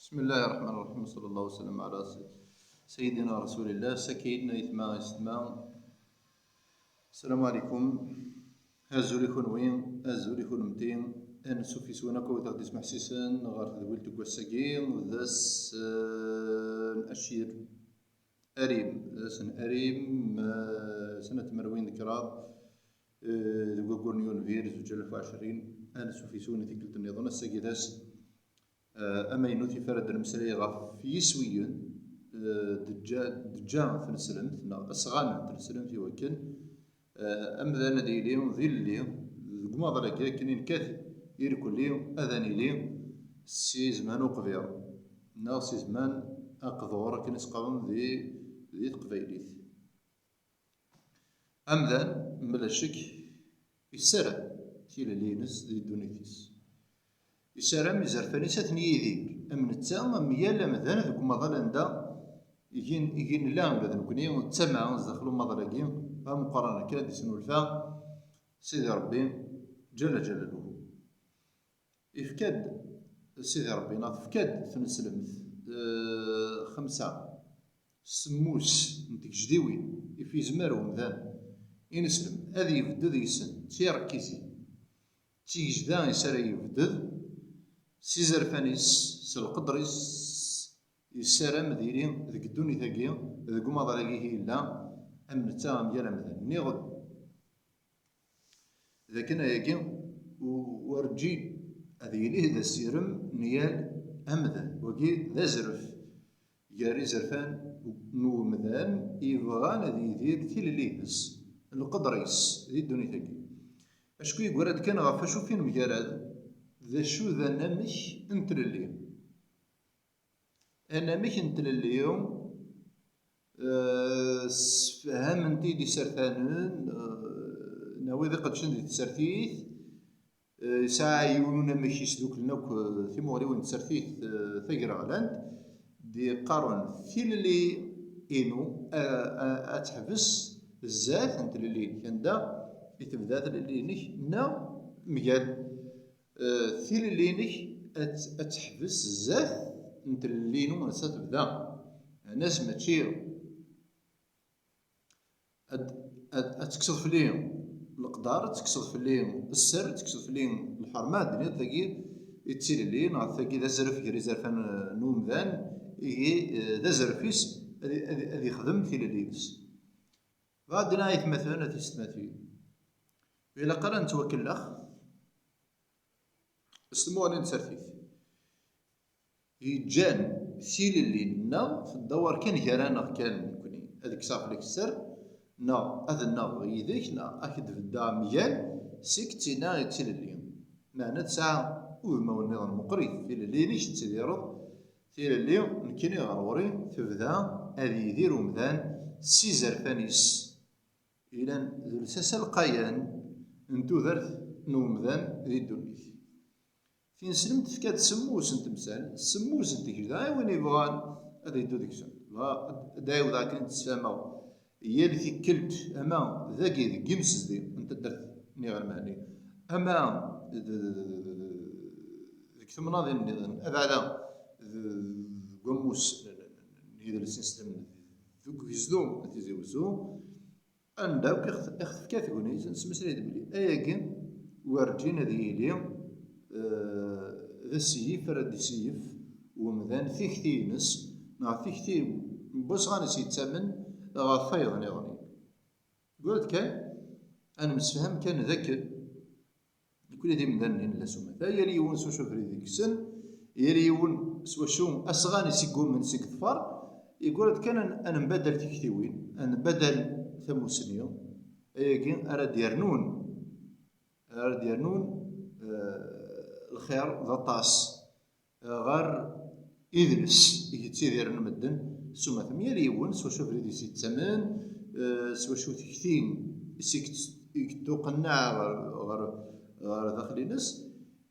بسم الله الرحمن الرحيم، صلى الله وسلم على سيدنا رسول الله. سكيدنا إثماء إثماء. السلام عليكم. هازو ليكون وين هازو ليكون متين أنسو في سونك وتغدي سمح سيسان غار تدويل تقوى الساقين ذاس أشير أريم ذاسن أريم سنة مروين ذكرى قرنيون فير زوج 2020 أنسو في سونة تكلت النظام الساقي ذاس أما ينوتي فرد المسالي غاف يسويون دجا تنسلمت أصغان تنسلمت يوكل أمذان ديليهم ذيليهم قماض لك كنين كاث يركل ليهم أذاني ليهم سي زمان وقفير نا سي زمان أقذور كنس قوم ذي تقبيليت أمذان بلا شك يسرع تيلا لينس ذي دونيتيس يسارم يزرفاني ساتني يدير أمن تسا ميال أمذان ذوك مظل دا يجين لام بذن كوني وتسمع دخلوا مظلقين مقارنة كاد يسنو الفا سيدي ربي جل جلاله إفكاد سيدي ربي نافكاد تنسلمت 5 سموس نتيك جديوين في زمارو مذان ينسلم هذي يفدد يسن تيركيزي تيجدا يساري يفدد سيزر فانيس سلقدريس يسارم ديرين ذيك الدوني ثاقيا ذيك ماضراقي هي لا أمن تاهم ديال مثلا نيغد ذاك أنا ياكي ورجي هذي ليه ذا السيرم نيال أمذن وكي ذا زرف ياري زرفان نو مذان يبغان هذي يدير تيل ليهس القدريس ذي الدوني ثاقي أشكو يقول هاد كان غافا فين مجرد ذا شو ذا نمش انتر اليوم انا مش انتر اليوم سفهم انتي دي سرثانون ناوي ذا قد شندي تسرثيث ساعة يقولون ماشي يسدوك لناك في مغري وين تسرثيث ثقر غلاند دي قارن في اللي إنو أتحبس بزاف انتر اللي كان دا يتبدا اللي نش نا مجال ثيل اللينك أتحبس الزاف نت اللينو نسا تبدا ناس ماشي أتكسر في الليل القدار تكسر في الليل السر تكسر في الليل الحرمات دنيا تلاقي يتسيل الليل تلاقي ذا زرف يري زرفان نوم ذان ذا زرفيس هذي يخدم ثيل الليلس بعد نايت مثلا تستماتي إلا قرا نتوكل الأخ اسموني نسرثيث يجان ثيل اللي نا في الدوار كان جرانا كان كوني هذيك صافي لك السر نا هذا النا يديك نا اكيد في الدار ميال سكتينا يتسيل اللي معنى تسعة وما هو النظام مقري ثيل اللي نيش تسيرو ثيل اللي نكيني غروري تبدا هذه يديرو مذان سيزر فانيس إلى ذو الساس القيان انتو ذرت نومذان ذي الدنيا فين سلمت فكاد سموس نتمثال السموس نتكدا وين يبغان هذا يدو ديك السن دايو ذاك نتسامى هي اللي تكلت اما ذاكي ذيك يمسز دي انت درت ني غير معني اما ذيك ثمناضي ابعدا قموس يدير السيستم ذوك يزدو تيزيوزو عندك اخذ كاتكوني نسمسلي بلي اياكي ورجينا ذي اليوم ذا السيف راه السيف ومذان ثيكتينس مع ثيكتي بوس غاني يتسمن غا فايض نيغني قلت كان انا مسفهم كان ذاك كل دي مذنين لا سوما يا ليون سو شوفري ديك السن يا ليون سوا شو اسغاني سيقوم من سيك ظفر يقول كان انا نبدل تكتيوين انا بدل ثموسنيو ايكين اراد يرنون الخير ذا طاس غار إذلس يتسيدير المدن سوما ثمية ليون سوا شوف ريدي سيت تمن سوا شو تكتين يكتو قناع غار داخل ناس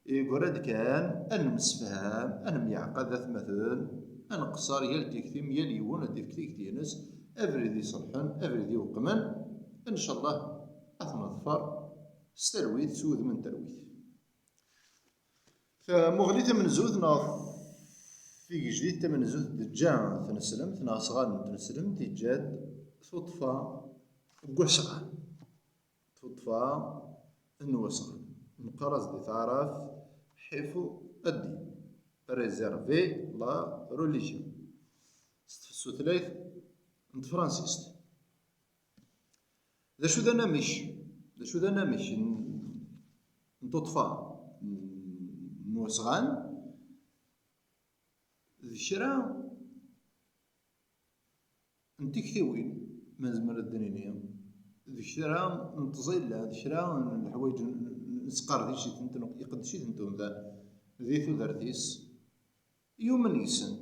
يقول كان أنا مسفهم أنا ميعقد ذات مثل أنا قصار يال تكتيم يال يون هديك تكتينس أفريدي صلحن أفريدي وقمن إن شاء الله أثنى ظفر سترويث سود من ترويث فمغليث من زود ناض في جديد تمن زوج دجا تنسلمت ناصغان تنسلمت يجاد صدفة وقشعة صدفة النوسخ نقرز دي تعرف حيفو الدين ريزيرفي لا روليجيون ستفسو ثلاث نت فرانسيست ذا شو ذا نامش نطفى نوسغان ذي شرا نتكتوين ما زمر الدنيا ذي شرا نتزيلا ذي شرا الحوايج نسقر ذي شي تنتو يقد شي تنتو ذا ذي ثودرتيس يوم يسند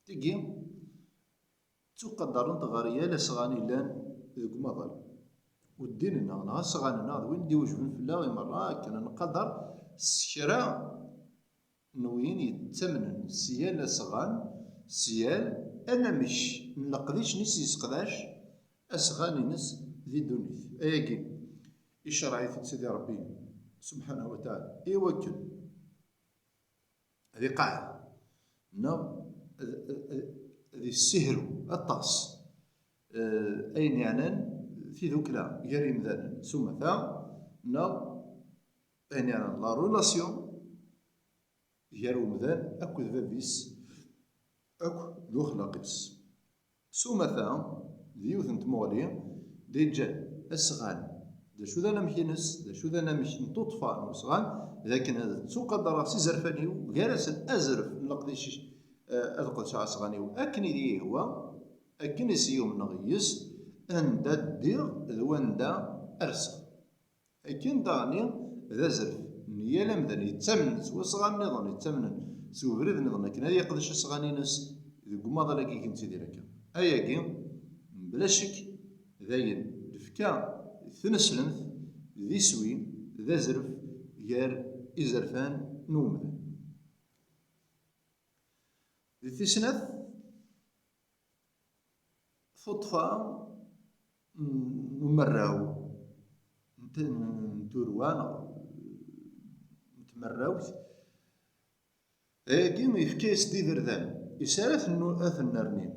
تجي تقدرون تغاريا لسغاني لان ذوك مظل والدين نغنا سغاننا وين دي وجبن في الله مرة كان نقدر الشراء نوين يتمنن سيال سغان سيال انا مش نلقديش نسي يسقداش اسغاني نس ذي دونيث اياكي الشرعي سيدي ربي سبحانه وتعالى يوكل هذه قاعدة نو ذي السهر الطاس أين يعني في ذوكلا يري مثلا ثم ثا نو أين يعني لا رولاسيون يرو مثلا أكو ذبابيس أكو ذو خلاقيس ثم ثا ذيوث نتمولي ديجا الصغان دا شو ذا نمحينس دا شو ذا نمش نطفى نصغان لكن هذا تقدر سي زرفانيو جالس الازرف نقديش القدس عصغانيو اكني دي هو اكني سيوم نغيس ان دير ذوان دا ارسل اكن داني ذا زرف نيا لمدن يتمن سوا صغان نظن يتمن سوا بريد نظن لكن هذا يقدش صغاني نس ذو ماذا لكي كنت سيدي لك اياكي بلا شك ذاين الفكا ثنسلنث ذي سوي ذا زرف يار إزرفان نومذ ذي تسنث صدفة نمراو نتوروان نتمراوت كيما يفكيس دي ذردان يسالث أثن نرنين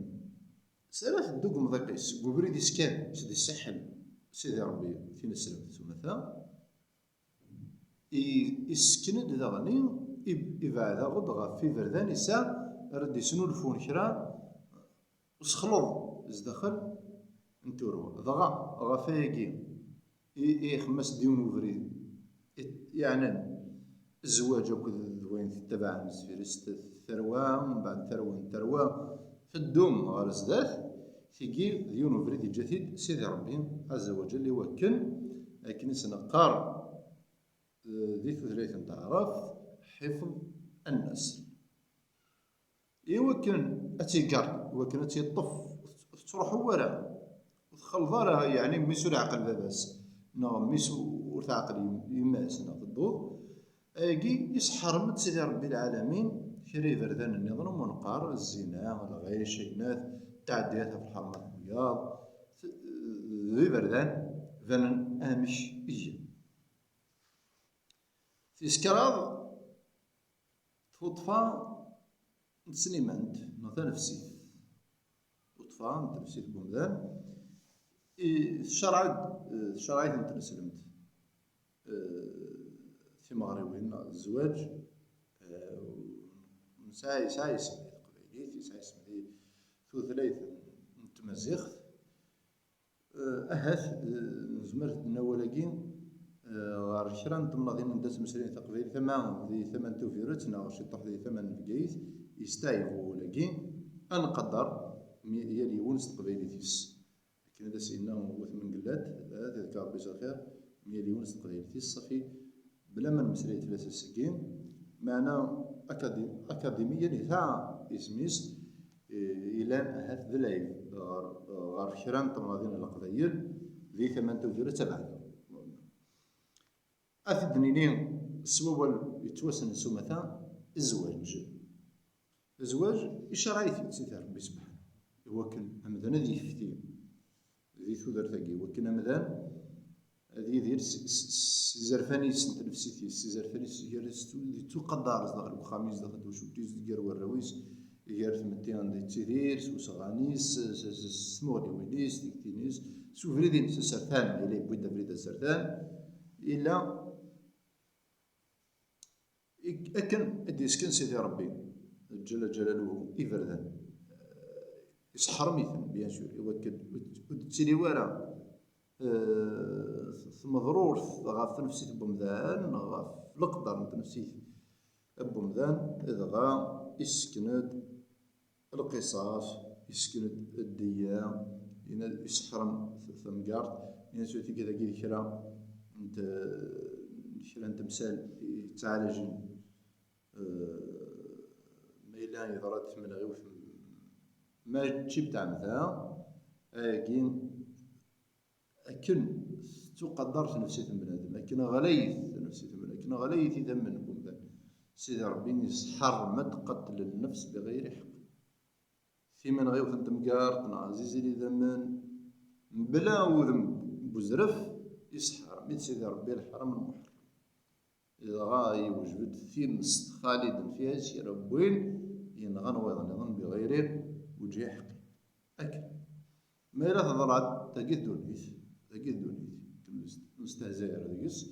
سالث الدوق مضيقيس وبريد يسكان سيدي السحل سيدي ربي في نسلم ثم ثا يسكند ذغني يبعد غد في فردان يسا رد يسنو الفون كرا وسخلوض ازدخل نتورو ضغا غفايقي يخمس ديون وفريد يعني الزواج وين تتبع مسفيرست الثروة ومن بعد ثروة في الدوم غير زداث تيجي ديون وفريد الجديد سيدي ربي عز وجل يوكل لكن سنقار ذي ثلاثة تعرف حفظ النسل يوكل أتيقار يوكل أتيطف تروح ورا وتخلظارها يعني ميسو العقل باباس نعم ميسو ورثعقل يماس نضو أجي يسحر من سيدي ربي العالمين شري فردان النظام ونقار الزنا الغيش الناث تعدياتها في الحرمات الرياض ذي فردان فنن آمش إيجا في سكراض تطفى نتسنيمانت نوثا نفسي تطفى نتنفسي بومدان الشرعية نتنسلمت في مغربين الزواج ساي سمي قبيليتي ساي سمي ثلاث نتمزيخت أهث نزمرت نولاكين غار شران تمناضين نداس مسرين تقبيل ثمان توفيرتنا وشي طح ذي ثمان بقيت يستايفو لاكين أنقدر يلي ونس تقبيليتيس لكن هذا سينا وث من قلات هذا ذكر ربي خير يلي ونس تقبيليتيس صافي بلا ما نمسري ثلاثة سكين معنا أكاديميا يثاع اسميس إلان أهث ذلايف غار شران تمناضين القضايل ذي ثمان توفيرت تبعنا أثدنينين السوابل يتوسن السمثا الزواج إشرايتي سيدي ربي سبحانه يوكل همذا ذي فتي ذي ثودر ثقي وكنا مذان هذه يدير زرفاني سنت نفسيتي زرفاني يرستو تقدر داخل الخميس داخل وشو تيز ديال الرويس يار ثمتيان دي تيدير سوسغانيس سمولي ويليس ديكتينيس سوفريدين سرثان اللي بويدا فريدا سرثان الا اكن اديسكن سيدي ربي جل جلاله يفردان يسحر ميثن بيان سور يوكد تسيلي ورا مضرور غاف نفسيت بومدان غاف القدر نفسيت بومدان إذا يسكند القصاص يسكند الدية يسحرم ثمقارت ينسوتي كذا كي كرا كرا تمثال يتعالجين ميلان يضرات من غيوث ما تجيب تعمثها كين أكن تقدرت نفسية بنادم أكن غليث نفسية بنادم أكن غليث يدمن بومدان سيدي ربي يسحر مد قتل النفس بغير حق في من غيوث انت مقارط عزيزي لي ذمن بلا وذم بزرف يسحر من سيدي ربي الحرم المحرم إذا غاي وجبت في نص خالدا فيها شي ربوين ينغن ويظن بغير وجه حق أكل ما إلا تضرع تجد دونيث مستهزئ ريس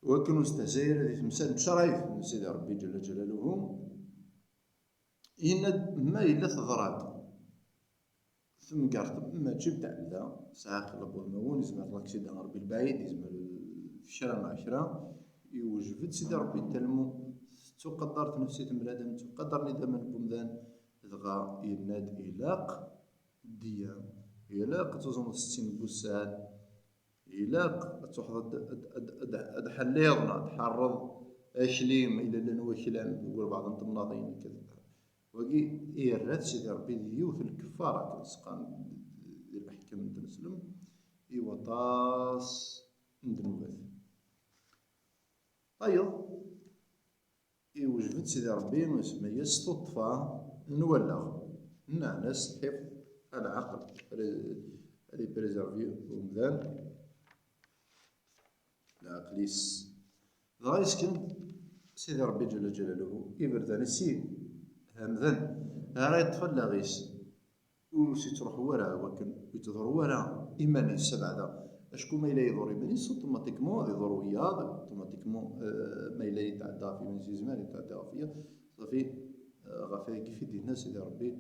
وكن مستهزئ هذه تمثال بشرايف من سيدي ربي جل جلاله ما إلا تضرعت ثم قارت ما تجيب تعمدا ساعة خلق والمون يزمر لك سيدي ربي البعيد يزمر في شرا مع شرا يوجبت سيدي ربي تلمو تقدرت نفسية بنادم تقدر ندم بومدان إذا يناد إلاق الديام إلاق تزن 60 بوسان إلاق تحضر أدحليضنا تحرض أشليم إلى لنو كلام يقول بعض التمناضين كذا وقي إيرات سيدي ربي ديوث الكفارة كنسقان الحكم تنسلم إيوطاس ندنوبات أيضا إيوجبت سيدي ربي مسمية استطفى نولغ الناس حفظ العقل اللي بريزرفي ومدان العقليس غايس كن سيدي ربي جل جلاله يبردان السين همذن راهي يطفل غيس وسي تروح ورا وكن يتظهر ورا إيماني السبع ذا أشكو ما إلا يضر إيماني اوتوماتيكمون يضر وياض اوتوماتيكمون ما إلا يتعدى في من زمان يتعدى فيا صافي غافي كيف يدي الناس سيدي ربي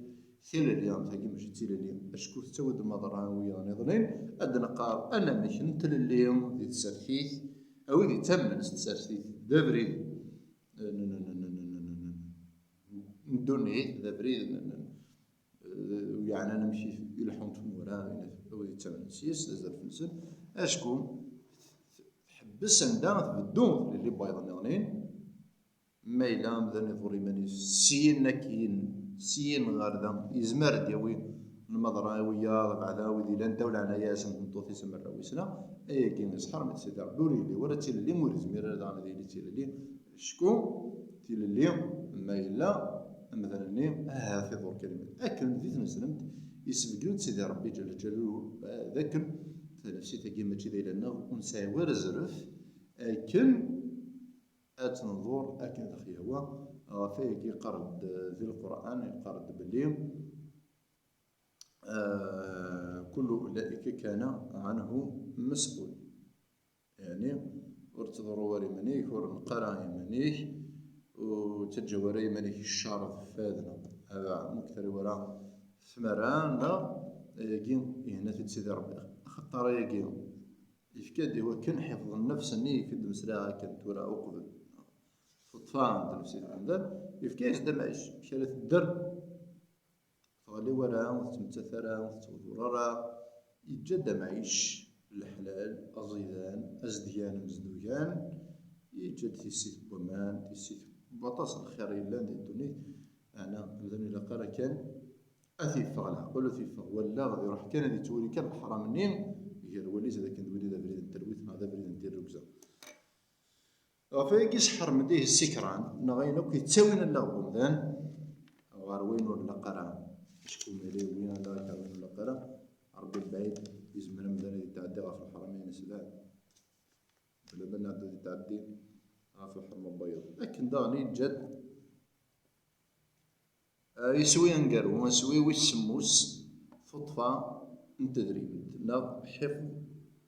ثيل اليوم ثاقي ماشي ثيل اليوم أشكو تسود المضرة ويا نظرين أدنى قار أنا مش نتل اليوم ذي تسرثيث أو ذي تمن تسرثيث دبري ندوني دبري يعني أنا نمشي إلى حومت مورا أو ذي تمن سيس لازال في السن أشكو تحبس ندام بدون اللي بايضا نغنين ما إلا مذن يضر ماني سين غاردا يزمر ديوي المضرة ويا بعدا وذي لان دولة عنايا سنطوثي سمر ويسنا أي كين يسحر من سيدي ربي لي ورا تيل اللي موري زمير هذا ذي تيل اللي شكون تيل اللي ما إلا مثلا ني في ظهور كلمة أكن ذي تنسلمت يسبقون سيدي ربي جل جلاله ذاك نفسي تاكي ماشي داير لنا ونساي ور زرف أكن أتنظر أكن خيوا فيه يقرد في القرآن يقرد باللي كل أولئك كان عنه مسؤول يعني ورتضروا وري منيك ورنقرا يمنيك وتجوري منيك الشارف فادنا هذا مكثر وراء ثمران لا يجين هنا تسيدي ربي خطر يجين يفكاد هو كان حفظ النفس اني يفيد مسلاها كانت وراء وقبل صدفان تنفسي عندنا يفكاش دمعش مشارة الدرب فغلي ورا وتمتثرا وتوضررا يتجد معيش الحلال أزيدان أزديان مزدوجان يتجد تيسيت بومان تيسيت بطاس الخير إلا دي الدنيا أنا مثلا إلا قرا كان أثيف فغلا قولو ثيف ولا غادي يروح كان هادي تولي كان الحرام النيم يجي الوليس هذا كان وليد بريد التلويث هذا بريد ندير ركزة فيك يسحر مديه السكران نغينو كيتساوين اللغبومدان غار وين ولا قرا شكون مالي وين هذا كان ولا قرا ربي البعيد يزمر مدان يتعدى غف الحرمين سبعة ولا بنا عدو يتعدي غف الحرم البيض، لكن داني الجد يسوي انقرو ويسوي ويسموس فطفة تدريب نا حفظ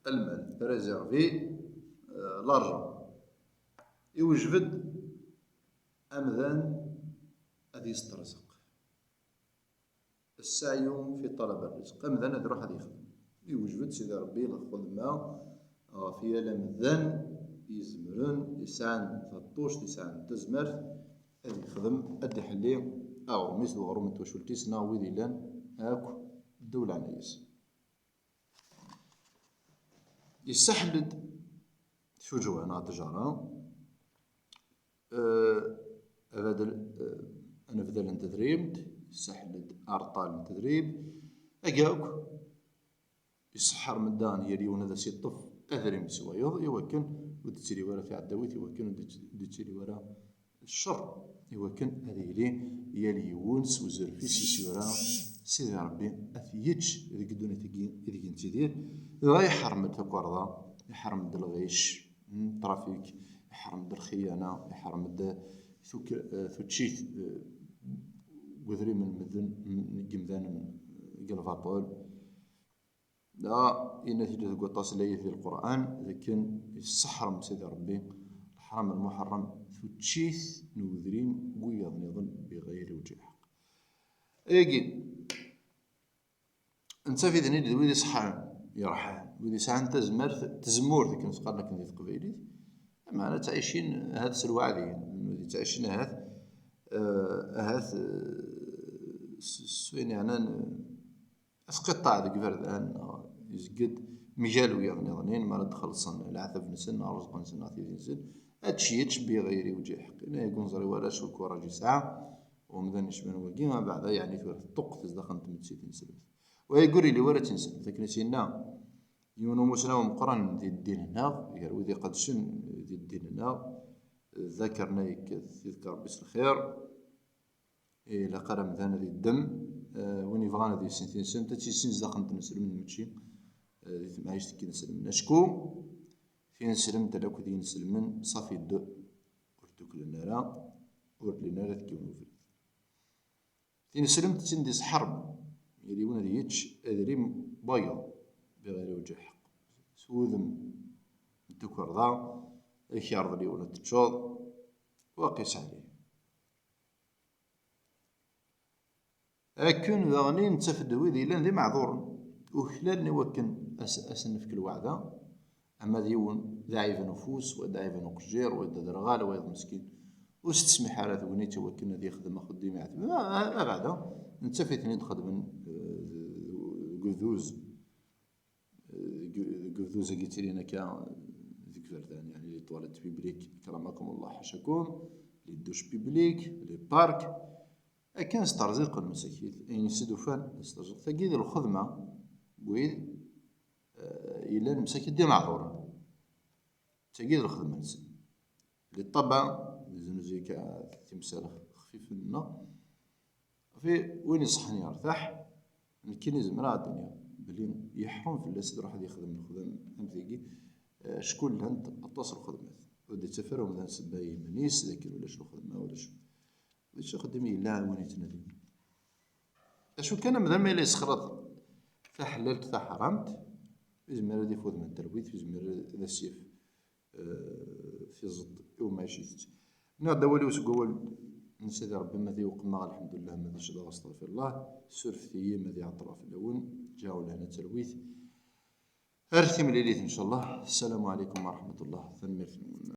المال بريزيرفي لارجون يوجبد أمذان أذي يسترزق السعي في طلب الرزق أمذان أذي يروح أذي يخدم يوجبد سيدي ربي الخدمة غافية لمذان يزمرن يسعن ثطوش يسعن تزمرت أذي يخدم أذي يحلي أغرميس وغرمت وشولتيس نا ويدي لان أكو الدولة عنيس يستحدد شجوع تجارة أنا بدل التدريب يستحدد أرطال التدريب أجاوك يسحر مدان يليون هذا سيطف أذرم سوايض يوكن ودتشري ورا في عداويت يوكن ودتشري ورا الشر يوكن هذه لي يليونس وزرفيس يسورا سيدي ربي أثيتش إذا قدونا إذا كنت تدير إذا يحرم التقارضة يحرم الغيش ترافيك يحرم الخيانة يحرم ثوتشيت وذري من مدن جمذان قلفابول لا النتيجة تقول تصل لي في القرآن لكن السحرم سيدي ربي الحرام المحرم ثوتشيت نوذرين ويض نظن بغير وجه حق ايجي انت في ذني ويدي صحان يرحان ويدي ساعة تزمور ذيك نسقر لك ندير قبيلي معنا تعيشين هذا الوعدي تعيشين هذا سوين يعني اسقطع ذيك فردان يزقد مجال ويا نظنين ما خلصنا العثب نسن رزق نسن عثيذ نسن هادشي بغير وجه حق انا يكون زري ولا شو الكوراجي ساعة ومذن يشبه وكي ما بعد يعني في الطق تزدخن تمتسيت نسلم ويقولي لي ولا تنسى لكن سينا يونو مسنا ومقرن دي الدين هنا غير وذي قدشن دي الدين هنا ذكرنا يذكر بس الخير إلى قرم ذان ذي الدم وين يبغانا ذي سنتين سنة تشي زدخن تنسلم المتشي معيش تكي نسلم نشكو في نسلم تلاكو ذي نسلم صافي الدو ورتوك لنا ورد لنا لا تكيونو فريد في نسلم تنديس حرب يريون ذي يتش أذريم بايض بغير وجه حق سوذم الدكر ذا الخيار ذي ولا تتشوض وقيس عليه لكن ذغني نتفد وذي لان ذي معذور وخلال نوكن أسنف كل وعدة أما ذيون ضعيف نفوس وضعيف نقجير ودرغال ويض مسكين وستسمح على ثوني توكلنا ذي خدمة خديمة ما بعدها نتفيتني نخدم قذوز قلت لنا كا ذيك فردان يعني لي طواليت بيبليك كرمكم الله حاشاكم لي دوش بيبليك لي بارك كان استرزق المساكين يعني سيدو فان استرزق تاكيد الخدمة ويد إلا المساكين دي معذورة تاكيد الخدمة نسن لي طبع زنوزي تمثال خفيف لنا في وين يصحني يرتاح كاين يزمر الدنيا بلي يحرم في الناس يروح يخدم الخدم فهمتي شكون لهند اتصل خدمات ودي تفرهم ذا سباي منيس لكن ولا شنو خدمه ولا شنو واش خدمي لا وين تنادي اشو كان مذا ما يسخرط فحللت فحرمت في زمر هذه فوز من التلويث في زمر ذا السيف في زد وما شفت نعد ولي وسقول نسيت ربي ما ذي وقنا الحمد لله ما ذي شدا واستغفر الله سرفتي ما ذي عطرا في الاول جاو لهنا تلويث ارثي من الليل ان شاء الله. السلام عليكم ورحمه الله.